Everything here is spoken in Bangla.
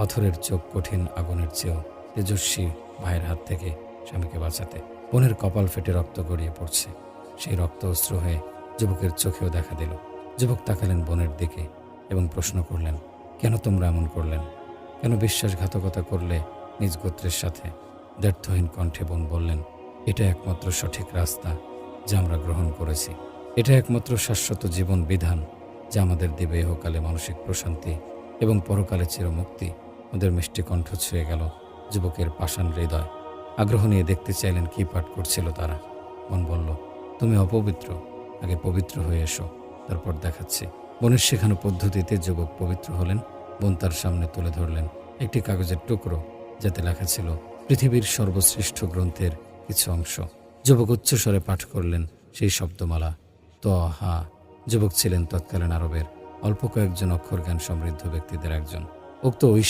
পাথরের চোখ কঠিন আগুনের চেয়েও তেজস্বী ভাইয়ের হাত থেকে স্বামীকে বাঁচাতে। বোনের কপাল ফেটে রক্ত গড়িয়ে পড়ছে। সেই রক্ত অশ্রু হয়ে যুবকের চোখেও দেখা দিল। যুবক তাকালেন বোনের দিকে এবং প্রশ্ন করলেন, কেন তোমরা এমন করলেন? কেন বিশ্বাসঘাতকতা করলে নিজ গোত্রের সাথে? দ্ব্যর্থহীন কণ্ঠে বোন বললেন, এটা একমাত্র সঠিক রাস্তা যা আমরা গ্রহণ করেছি। এটা একমাত্র শাশ্বত জীবন বিধান যা আমাদের দেবে ইহকালে মানসিক প্রশান্তি এবং পরকালে চিরমুক্তি। ওদের মিষ্টি কণ্ঠ ছুঁয়ে গেল যুবকের পাষাণ হৃদয়। আগ্রহ নিয়ে দেখতে চাইলেন কি পাঠ করছিল তারা। বোন বলল, তুমি অপবিত্র, আগে পবিত্র হয়ে এসো, তারপর দেখাচ্ছি। বোনের শেখানো পদ্ধতিতে যুবক পবিত্র হলেন। বোন তার সামনে তুলে ধরলেন একটি কাগজের টুকরো, যাতে লেখা ছিল পৃথিবীর সর্বশ্রেষ্ঠ গ্রন্থের কিছু অংশ। যুবক উচ্চস্বরে পাঠ করলেন সেই শব্দমালা, তহা। যুবক ছিলেন তৎকালীন আরবের অল্প কয়েকজন অক্ষর জ্ঞান সমৃদ্ধ ব্যক্তিদের একজন। উক্ত ঐশী